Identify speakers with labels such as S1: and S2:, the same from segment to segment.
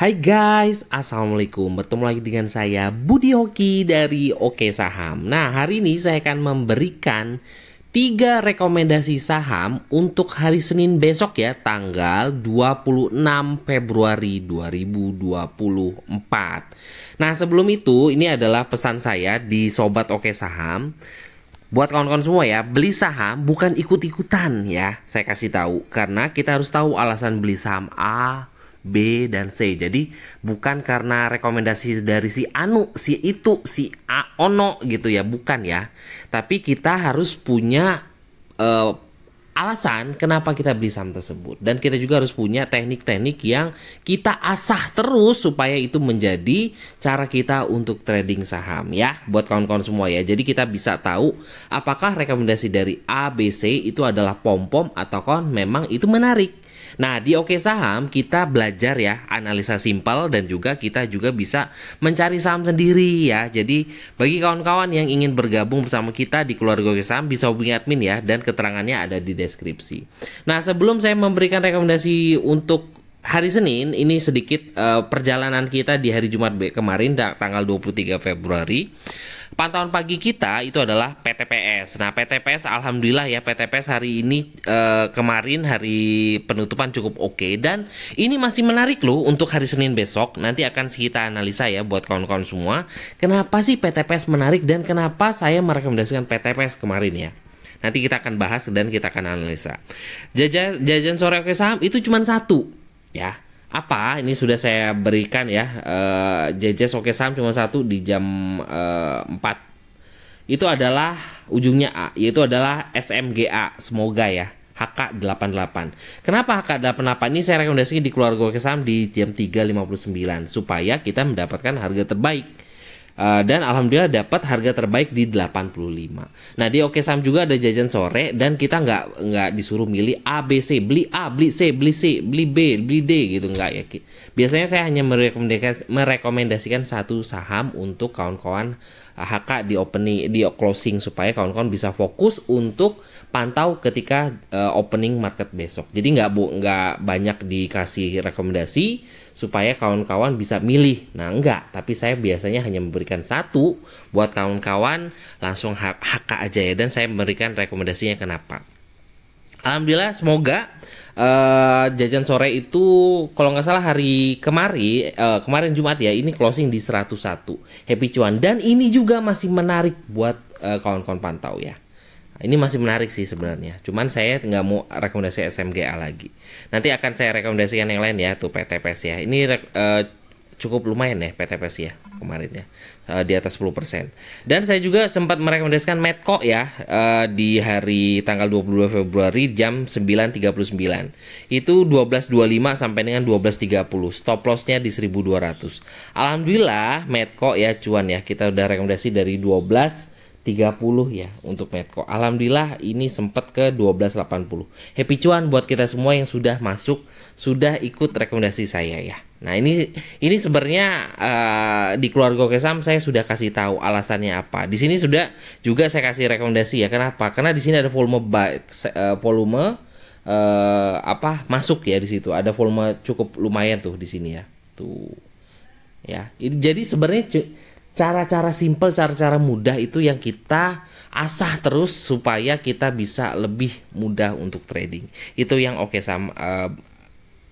S1: Hai guys, Assalamualaikum. Bertemu lagi dengan saya Budi Hoki dari Oke Saham. Nah, hari ini saya akan memberikan 3 rekomendasi saham untuk hari Senin besok ya, tanggal 26 Februari 2024. Nah, sebelum itu ini adalah pesan saya di Sobat Oke Saham. Buat kawan-kawan semua ya, beli saham bukan ikut-ikutan ya. Saya kasih tahu karena kita harus tahu alasan beli saham A, B, dan C. Jadi bukan karena rekomendasi dari si Anu, si itu, si A, Ono gitu ya, bukan ya. Tapi kita harus punya alasan kenapa kita beli saham tersebut. Dan kita juga harus punya teknik-teknik yang kita asah terus supaya itu menjadi cara kita untuk trading saham ya. Buat kawan-kawan semua ya. Jadi kita bisa tahu apakah rekomendasi dari A, B, C itu adalah pom-pom atau memang itu menarik. Nah, di Oke Saham kita belajar ya analisa simpel dan juga kita juga bisa mencari saham sendiri ya. Jadi bagi kawan-kawan yang ingin bergabung bersama kita di keluarga Oke Saham bisa hubungi admin ya, dan keterangannya ada di deskripsi. Nah, sebelum saya memberikan rekomendasi untuk hari Senin, ini sedikit perjalanan kita di hari Jumat kemarin tanggal 23 Februari. Pantauan pagi kita itu adalah PTPS. Nah, PTPS alhamdulillah ya, PTPS hari ini kemarin hari penutupan cukup oke, dan ini masih menarik loh untuk hari Senin besok. Nanti akan kita analisa ya buat kawan-kawan semua. Kenapa sih PTPS menarik dan kenapa saya merekomendasikan PTPS kemarin ya. Nanti kita akan bahas dan kita akan analisa. Jajan sore Oke Saham itu cuma satu ya. Apa ini sudah saya berikan ya, JJS Oke Saham cuma satu di jam 4. Itu adalah ujungnya A, yaitu adalah SMGA, semoga ya, HK88. Kenapa HK88 ini saya rekomendasikan di keluarga Oke Saham di jam 3.59 supaya kita mendapatkan harga terbaik. Dan alhamdulillah dapat harga terbaik di 85. Nah, di Oke Saham juga ada jajan sore dan kita nggak disuruh milih A, B, C, beli A, beli C, beli C, beli B, beli D gitu, nggak ya. Biasanya saya hanya merekomendasikan satu saham untuk kawan-kawan HK di opening, di closing, supaya kawan-kawan bisa fokus untuk pantau ketika opening market besok. Jadi nggak banyak dikasih rekomendasi supaya kawan-kawan bisa milih. Nah, enggak, tapi saya biasanya hanya memberikan satu buat kawan-kawan langsung HK aja ya, dan saya memberikan rekomendasinya kenapa. Alhamdulillah, semoga jajan sore itu kalau nggak salah hari kemarin Jumat ya, ini closing di 101. Happy cuan, dan ini juga masih menarik buat kawan-kawan pantau ya. Ini masih menarik sih sebenarnya. Cuman saya nggak mau rekomendasi SMGA lagi. Nanti akan saya rekomendasikan yang lain ya, tuh PTPS ya. Ini cukup lumayan ya PTPS ya kemarin ya, di atas 10%. Dan saya juga sempat merekomendasikan Medco ya, di hari tanggal 22 Februari jam 9.39. Itu 12.25 sampai dengan 12.30. Stop lossnya di 1.200. Alhamdulillah Medco ya cuan ya. Kita udah rekomendasi dari 12.30 ya untuk Medco. Alhamdulillah ini sempat ke 12.80. Happy cuan buat kita semua yang sudah masuk, sudah ikut rekomendasi saya ya. Nah, ini sebenarnya di keluarga Oke Saham saya sudah kasih tahu alasannya apa. Di sini sudah juga saya kasih rekomendasi ya. Kenapa? Karena di sini ada volume masuk ya di situ. Ada volume cukup lumayan tuh di sini ya. Tuh. Ya. Jadi sebenarnya cara-cara simple, cara-cara mudah itu yang kita asah terus supaya kita bisa lebih mudah untuk trading. Itu yang Oke Saham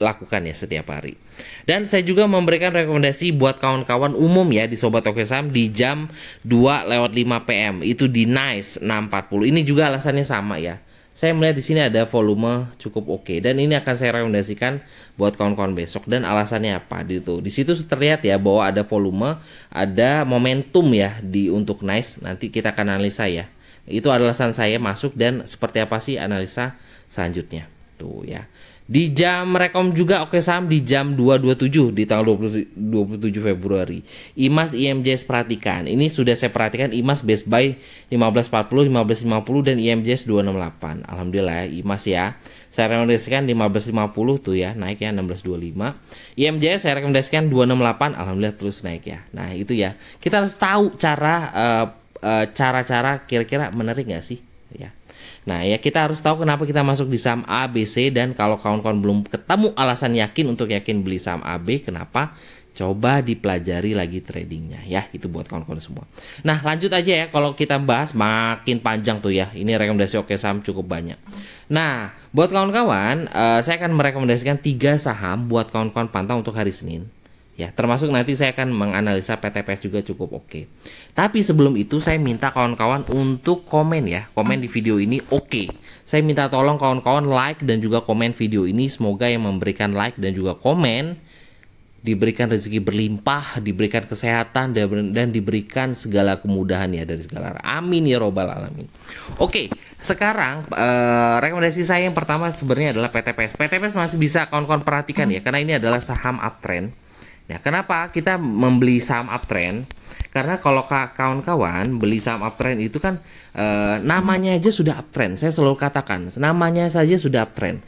S1: lakukan ya setiap hari. Dan saya juga memberikan rekomendasi buat kawan-kawan umum ya di Sobat Oke Saham di jam 2:05 PM. Itu di Nice 640. Ini juga alasannya sama ya. Saya melihat di sini ada volume cukup oke, dan ini akan saya rekomendasikan buat kawan-kawan besok. Dan alasannya apa? Di situ terlihat ya bahwa ada volume, ada momentum ya untuk Nice. Nanti kita akan analisa ya. Itu alasan saya masuk, dan seperti apa sih analisa selanjutnya. Tuh ya. Di jam rekom juga Oke Saham di jam 2.27 di tanggal 27 Februari. IMAS IMJS perhatikan. Ini sudah saya perhatikan IMAS best buy 15.40, 15.50 dan IMJS 268. Alhamdulillah ya, IMAS ya. Saya rekomendasikan 15.50 tuh ya, naik ya 16.25. IMJS saya rekomendasikan 268, alhamdulillah terus naik ya. Nah, itu ya. Kita harus tahu cara kira-kira menarik nggak sih ya. Nah ya, kita harus tahu kenapa kita masuk di saham A, B, C. Dan kalau kawan-kawan belum ketemu alasan yakin untuk yakin beli saham A, B, kenapa? Coba dipelajari lagi tradingnya ya. Itu buat kawan-kawan semua. Nah lanjut aja ya, kalau kita bahas makin panjang tuh ya. Ini rekomendasi oke saham cukup banyak. Nah buat kawan-kawan, saya akan merekomendasikan 3 saham buat kawan-kawan pantau untuk hari Senin. Ya, termasuk nanti saya akan menganalisa PTPS juga cukup oke. Tapi sebelum itu saya minta kawan-kawan untuk komen ya. Komen di video ini oke. Saya minta tolong kawan-kawan like dan juga komen video ini. Semoga yang memberikan like dan juga komen diberikan rezeki berlimpah, diberikan kesehatan, dan diberikan segala kemudahan ya dari segala arah. Amin ya robbal alamin. Oke, sekarang rekomendasi saya yang pertama sebenarnya adalah PTPS. PTPS masih bisa kawan-kawan perhatikan ya, karena ini adalah saham uptrend. Ya, kenapa kita membeli saham uptrend? Karena kalau kawan-kawan beli saham uptrend itu kan namanya aja sudah uptrend. Saya selalu katakan, namanya saja sudah uptrend.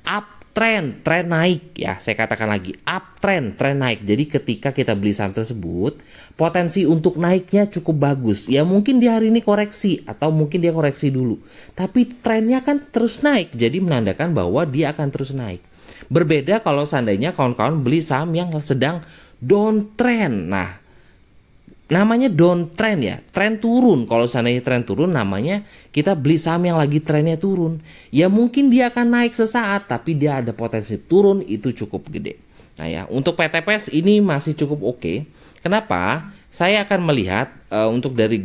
S1: Uptrend, tren naik ya. Saya katakan lagi, uptrend, tren naik. Jadi ketika kita beli saham tersebut, potensi untuk naiknya cukup bagus. Ya mungkin di hari ini koreksi atau mungkin dia koreksi dulu. Tapi trennya kan terus naik. Jadi menandakan bahwa dia akan terus naik. Berbeda kalau seandainya kawan-kawan beli saham yang sedang downtrend. Nah, namanya downtrend ya, tren turun. Kalau seandainya tren turun, namanya kita beli saham yang lagi trennya turun. Ya mungkin dia akan naik sesaat, tapi dia ada potensi turun itu cukup gede. Nah ya, untuk PTPS ini masih cukup oke. Kenapa? Saya akan melihat untuk dari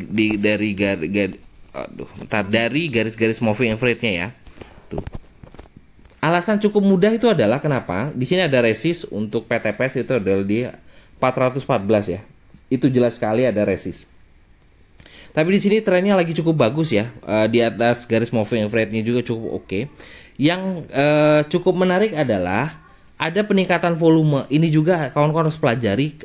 S1: garis-garis moving average-nya ya. Tuh. Alasan cukup mudah itu adalah kenapa? Di sini ada resist untuk PTPS itu adalah di 414 ya. Itu jelas sekali ada resist. Tapi di sini trennya lagi cukup bagus ya. Di atas garis moving average-nya juga cukup oke. Yang cukup menarik adalah ada peningkatan volume. Ini juga kawan-kawan harus pelajari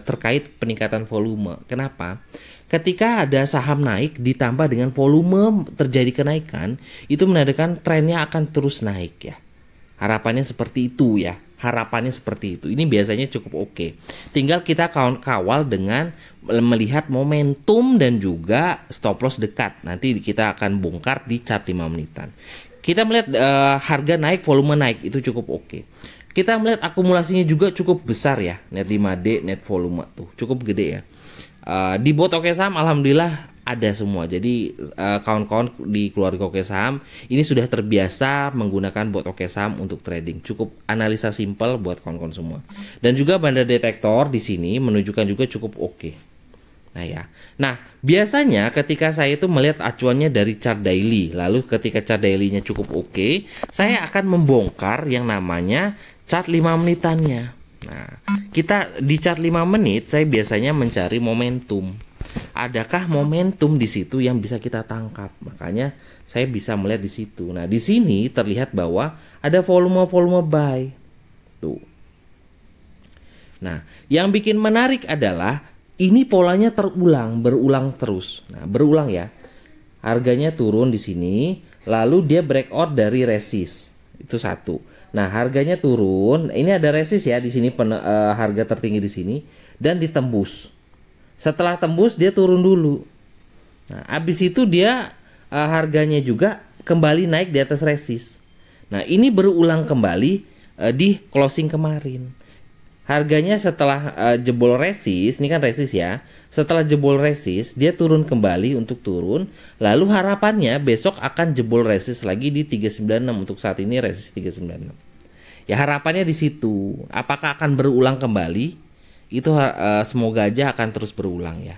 S1: terkait peningkatan volume. Kenapa? Ketika ada saham naik ditambah dengan volume terjadi kenaikan, itu menandakan trennya akan terus naik ya. Harapannya seperti itu ya. Harapannya seperti itu. Ini biasanya cukup oke. Tinggal kita kawal dengan melihat momentum dan juga stop loss dekat. Nanti kita akan bongkar di chart 5 menitan. Kita melihat harga naik, volume naik, itu cukup oke. Kita melihat akumulasinya juga cukup besar ya. Net 5D, net volume tuh cukup gede ya. Di bot oke saham alhamdulillah ada semua. Jadi kawan-kawan di keluarga oke saham ini sudah terbiasa menggunakan bot oke saham untuk trading. Cukup analisa simple buat kawan-kawan semua. Dan juga banda detektor di sini menunjukkan juga cukup oke. Nah ya. Nah, biasanya ketika saya itu melihat acuannya dari chart daily, lalu ketika chart daily-nya cukup oke, saya akan membongkar yang namanya chart 5 menitannya. Nah, kita di chart 5 menit saya biasanya mencari momentum. Adakah momentum di situ yang bisa kita tangkap? Makanya saya bisa melihat di situ. Nah, di sini terlihat bahwa ada volume buy. Tuh. Nah, yang bikin menarik adalah ini polanya berulang terus. Nah, berulang ya. Harganya turun di sini, lalu dia breakout dari resist. Itu satu. Nah, harganya turun. Ini ada resist ya di sini, harga tertinggi di sini dan ditembus. Setelah tembus dia turun dulu. Nah, habis itu dia harganya juga kembali naik di atas resist. Nah, ini berulang kembali di closing kemarin. Harganya setelah jebol resist, ini kan resist ya. Setelah jebol resist, dia turun kembali untuk turun. Lalu harapannya besok akan jebol resist lagi di 396. Untuk saat ini resist 396. Ya harapannya di situ. Apakah akan berulang kembali? Itu semoga aja akan terus berulang ya.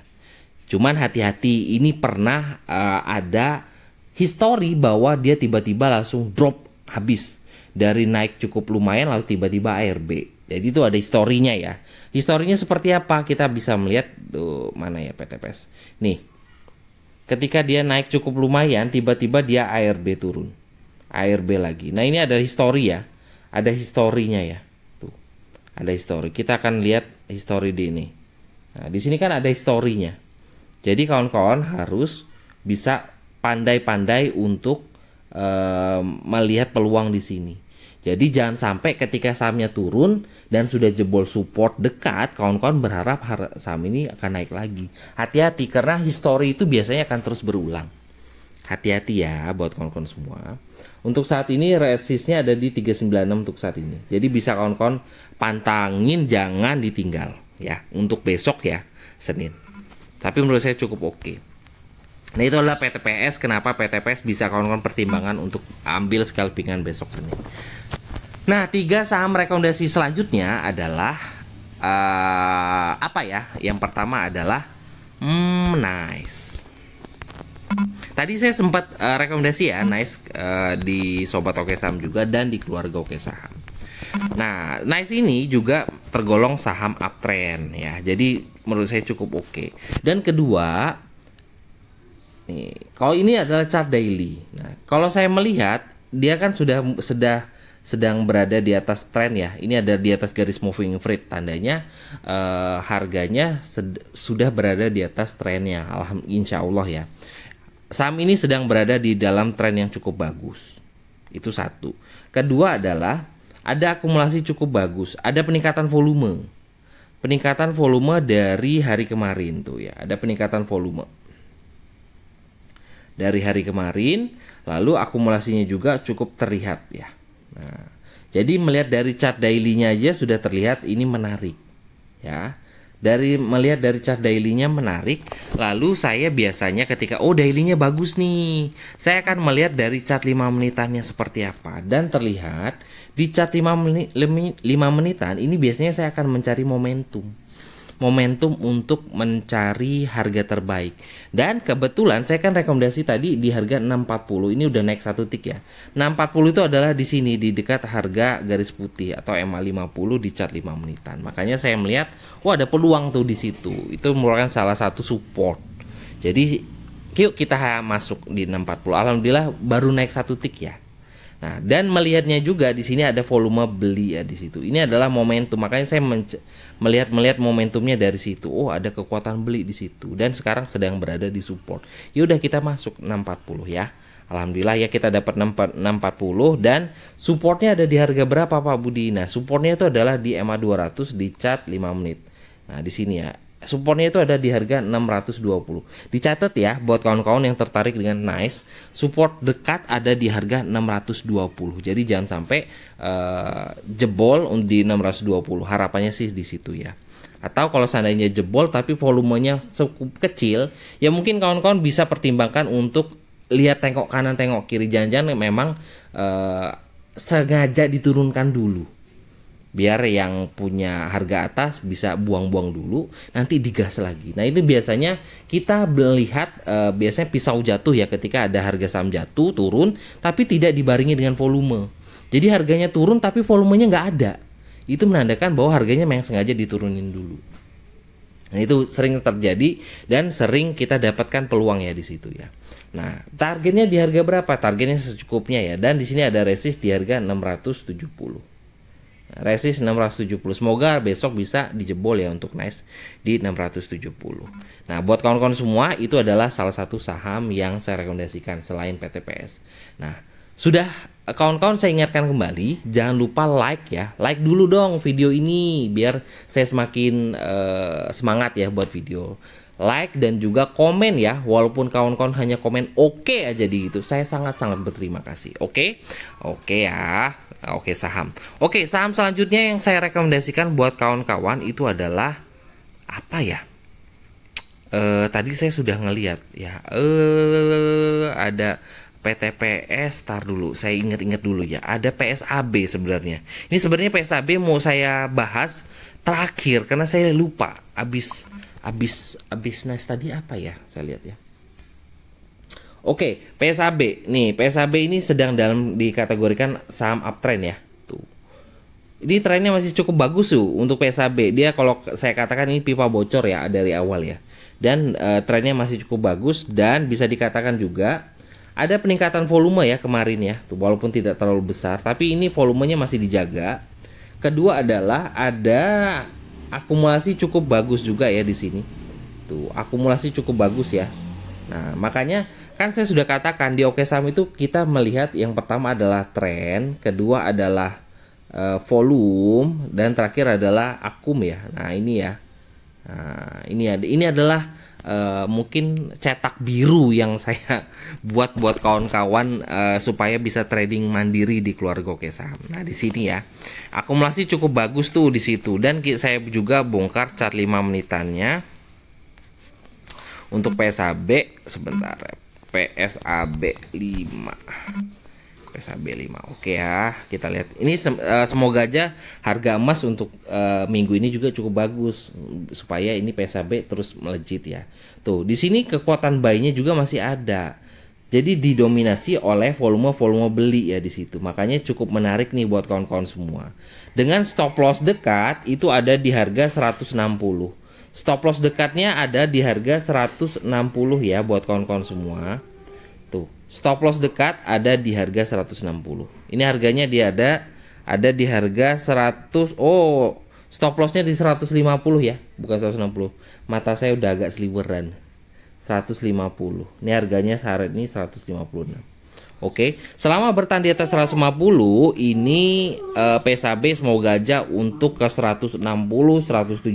S1: Cuman hati-hati, ini pernah ada histori bahwa dia tiba-tiba langsung drop habis. Dari naik cukup lumayan lalu tiba-tiba ARB. Jadi itu ada historinya ya. Historinya seperti apa? Kita bisa melihat tuh, mana ya PTPS. Nih. Ketika dia naik cukup lumayan, tiba-tiba dia ARB turun. ARB lagi. Nah, ini ada histori ya. Ada historinya ya. Tuh. Ada histori. Kita akan lihat histori di ini. Nah, di sini kan ada historinya. Jadi kawan-kawan harus bisa pandai-pandai untuk melihat peluang di sini. Jadi jangan sampai ketika sahamnya turun dan sudah jebol support dekat, kawan-kawan berharap saham ini akan naik lagi. Hati-hati karena histori itu biasanya akan terus berulang. Hati-hati ya buat kawan-kawan semua. Untuk saat ini resistnya ada di 396 untuk saat ini. Jadi bisa kawan-kawan pantangin, jangan ditinggal ya untuk besok ya, Senin. Tapi menurut saya cukup oke. Nah itu adalah PTPS. Kenapa PTPS bisa kawan-kawan pertimbangan untuk ambil scalpingan besok Senin. Nah 3 saham rekomendasi selanjutnya adalah apa ya? Yang pertama adalah Nice. Tadi saya sempat rekomendasi ya Nice di Sobat Oke Saham juga dan di keluarga Oke Saham. Nah, Nice ini juga tergolong saham uptrend ya. Jadi menurut saya cukup oke. Dan kedua, nih, kalau ini adalah chart daily. Nah, kalau saya melihat dia kan sedang berada di atas tren ya. Ini ada di atas garis moving average, tandanya harganya sudah berada di atas trennya. Insya Allah ya. Saham ini sedang berada di dalam tren yang cukup bagus. Itu satu. Kedua adalah ada akumulasi cukup bagus. Ada peningkatan volume. Peningkatan volume dari hari kemarin tuh ya. Ada peningkatan volume dari hari kemarin. Lalu akumulasinya juga cukup terlihat ya. Nah, jadi melihat dari chart daily-nya aja sudah terlihat ini menarik ya. Melihat dari chart daily-nya menarik. Lalu saya biasanya ketika daily-nya bagus nih, saya akan melihat dari chart 5 menitannya seperti apa. Dan terlihat di chart 5 menitan ini biasanya saya akan mencari momentum untuk mencari harga terbaik. Dan kebetulan saya kan rekomendasi tadi di harga 640. Ini udah naik 1 tick ya. 640 itu adalah di sini di dekat harga garis putih atau MA50 di chart 5 menitan. Makanya saya melihat ada peluang tuh di situ. Itu merupakan salah satu support. Jadi yuk kita masuk di 640. Alhamdulillah baru naik 1 tick ya. Nah, dan melihatnya juga di sini ada volume beli ya di situ. Ini adalah momentum. Makanya saya melihat momentumnya dari situ. Ada kekuatan beli di situ dan sekarang sedang berada di support. Yaudah kita masuk 640 ya. Alhamdulillah ya kita dapat 640 dan supportnya ada di harga berapa Pak Budi? Nah, supportnya itu adalah di MA200 di chart 5 menit. Nah, di sini ya. Supportnya itu ada di harga 620. Dicatat ya buat kawan-kawan yang tertarik dengan Nice, support dekat ada di harga 620. Jadi jangan sampai jebol di 620. Harapannya sih di situ ya. Atau kalau seandainya jebol tapi volumenya cukup kecil, ya mungkin kawan-kawan bisa pertimbangkan untuk lihat tengok kanan tengok kiri, jangan-jangan memang sengaja diturunkan dulu. Biar yang punya harga atas bisa buang-buang dulu, nanti digas lagi. Nah itu biasanya kita melihat biasanya pisau jatuh ya ketika ada harga saham jatuh, turun, tapi tidak dibarengi dengan volume. Jadi harganya turun tapi volumenya nggak ada. Itu menandakan bahwa harganya memang sengaja diturunin dulu. Nah itu sering terjadi dan sering kita dapatkan peluang ya di situ ya. Nah targetnya di harga berapa? Targetnya secukupnya ya. Dan di sini ada resist di harga 670. Resist 670. Semoga besok bisa dijebol ya untuk Nice di 670. Nah, buat kawan-kawan semua itu adalah salah satu saham yang saya rekomendasikan selain PTPS. Nah, sudah kawan-kawan saya ingatkan kembali, jangan lupa like ya. Like dulu dong video ini biar saya semakin semangat ya buat video. Like dan juga komen ya, walaupun kawan-kawan hanya komen oke aja di itu, saya sangat-sangat berterima kasih. Oke ya. Oke saham. Oke saham selanjutnya yang saya rekomendasikan buat kawan-kawan itu adalah apa ya? Tadi saya sudah ngelihat ya. Ada PTPS, tar dulu. Saya ingat-ingat dulu ya. Ada PSAB sebenarnya. Ini sebenarnya PSAB mau saya bahas terakhir karena saya lupa. Abis Nice tadi apa ya? Saya lihat ya. Oke, PSAB. Nih, PSAB ini sedang dikategorikan saham uptrend ya. Tuh. Ini trennya masih cukup bagus tuh untuk PSAB. Dia kalau saya katakan ini pipa bocor ya dari awal ya. Dan trennya masih cukup bagus dan bisa dikatakan juga ada peningkatan volume ya kemarin ya. Tuh, walaupun tidak terlalu besar, tapi ini volumenya masih dijaga. Kedua adalah ada akumulasi cukup bagus juga ya di sini. Tuh, akumulasi cukup bagus ya. Nah, makanya kan saya sudah katakan di Oke Saham itu kita melihat yang pertama adalah tren, kedua adalah volume, dan terakhir adalah akum ya. Nah, ini ya. Nah, ini adalah mungkin cetak biru yang saya buat kawan-kawan supaya bisa trading mandiri di keluarga Oke Saham. Nah, di sini ya. Akumulasi cukup bagus tuh di situ, dan saya juga bongkar chart 5 menitannya. Untuk PSAB sebentar. PSAB 5. PSAB 5. Oke ya, kita lihat. Ini semoga aja harga emas untuk minggu ini juga cukup bagus supaya ini PSAB terus melejit ya. Tuh, di sini kekuatan buy-nya juga masih ada. Jadi didominasi oleh volume beli ya di situ. Makanya cukup menarik nih buat kawan-kawan semua. Dengan stop loss dekat itu ada di harga 160. Stop loss dekatnya ada di harga 160 ya buat kawan-kawan semua. Tuh, stop loss dekat ada di harga 160. Ini harganya dia ada di harga 100. Oh, stop lossnya di 150 ya, bukan 160. Mata saya udah agak sliweran. 150. Ini harganya saat ini 156. Oke, selama bertahan di atas 150 ini PSAB semoga aja untuk ke 160, 170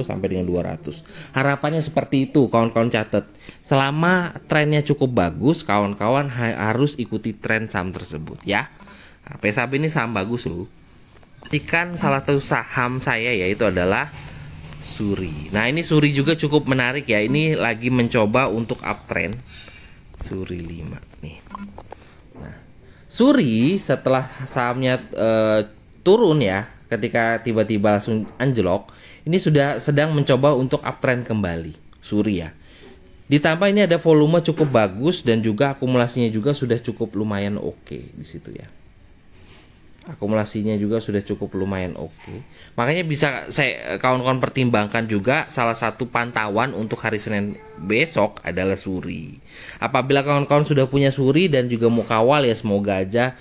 S1: sampai dengan 200. Harapannya seperti itu, kawan-kawan catat. Selama trennya cukup bagus, kawan-kawan harus ikuti tren saham tersebut ya. Nah, PSAB ini saham bagus loh. Ikan salah satu saham saya yaitu adalah Suri. Nah, ini Suri juga cukup menarik ya. Ini lagi mencoba untuk uptrend. Suri 5 nih. Suri setelah sahamnya turun ya, ketika tiba-tiba langsung anjlok, ini sudah sedang mencoba untuk uptrend kembali Suri ya. Ditambah ini ada volume cukup bagus dan juga akumulasinya juga sudah cukup lumayan oke di situ ya. Akumulasinya juga sudah cukup lumayan oke. Makanya bisa saya kawan-kawan pertimbangkan juga salah satu pantauan untuk hari Senin besok adalah Suri. Apabila kawan-kawan sudah punya Suri dan juga mau kawal ya semoga aja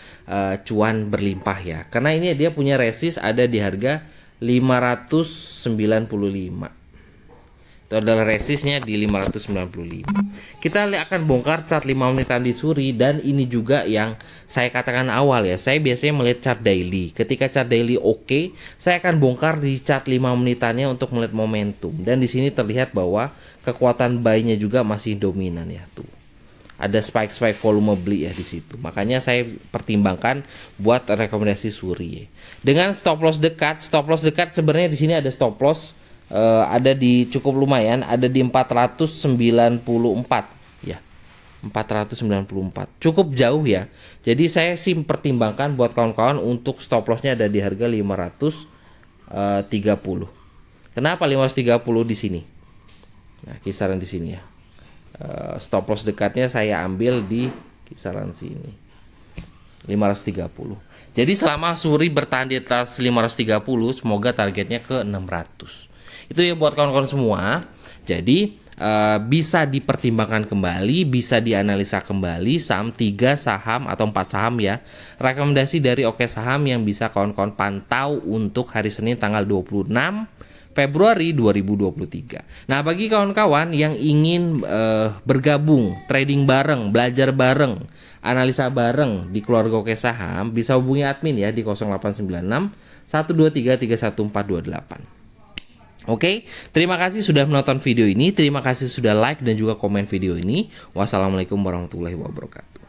S1: cuan berlimpah ya. Karena ini dia punya resist ada di harga 595. Itu adalah resistnya di 595. Kita akan bongkar chart 5 menitan di Suri, dan ini juga yang saya katakan awal ya. Saya biasanya melihat chart daily. Ketika chart daily oke, saya akan bongkar di chart 5 menitannya untuk melihat momentum. Dan di sini terlihat bahwa kekuatan buy-nya juga masih dominan ya tuh. Ada spike volume beli ya di situ. Makanya saya pertimbangkan buat rekomendasi Suri ya. Dengan stop loss dekat sebenarnya di sini ada stop loss ada di cukup lumayan, ada di 494 ya. 494. Cukup jauh ya. Jadi saya sih pertimbangkan buat kawan-kawan untuk stop lossnya ada di harga 530. Kenapa 530 di sini? Nah, kisaran di sini ya. Stop loss dekatnya saya ambil di kisaran sini. 530. Jadi selama Suri bertahan di atas 530, semoga targetnya ke 600. Itu ya buat kawan-kawan semua. Jadi bisa dipertimbangkan kembali, bisa dianalisa kembali saham 3 saham atau 4 saham ya. Rekomendasi dari Oke Saham yang bisa kawan-kawan pantau untuk hari Senin tanggal 26 Februari 2023. Nah, bagi kawan-kawan yang ingin bergabung, trading bareng, belajar bareng, analisa bareng di keluarga Oke Saham, bisa hubungi admin ya di 0896 123 31428. Oke, terima kasih sudah menonton video ini. Terima kasih sudah like dan juga komen video ini. Wassalamualaikum warahmatullahi wabarakatuh.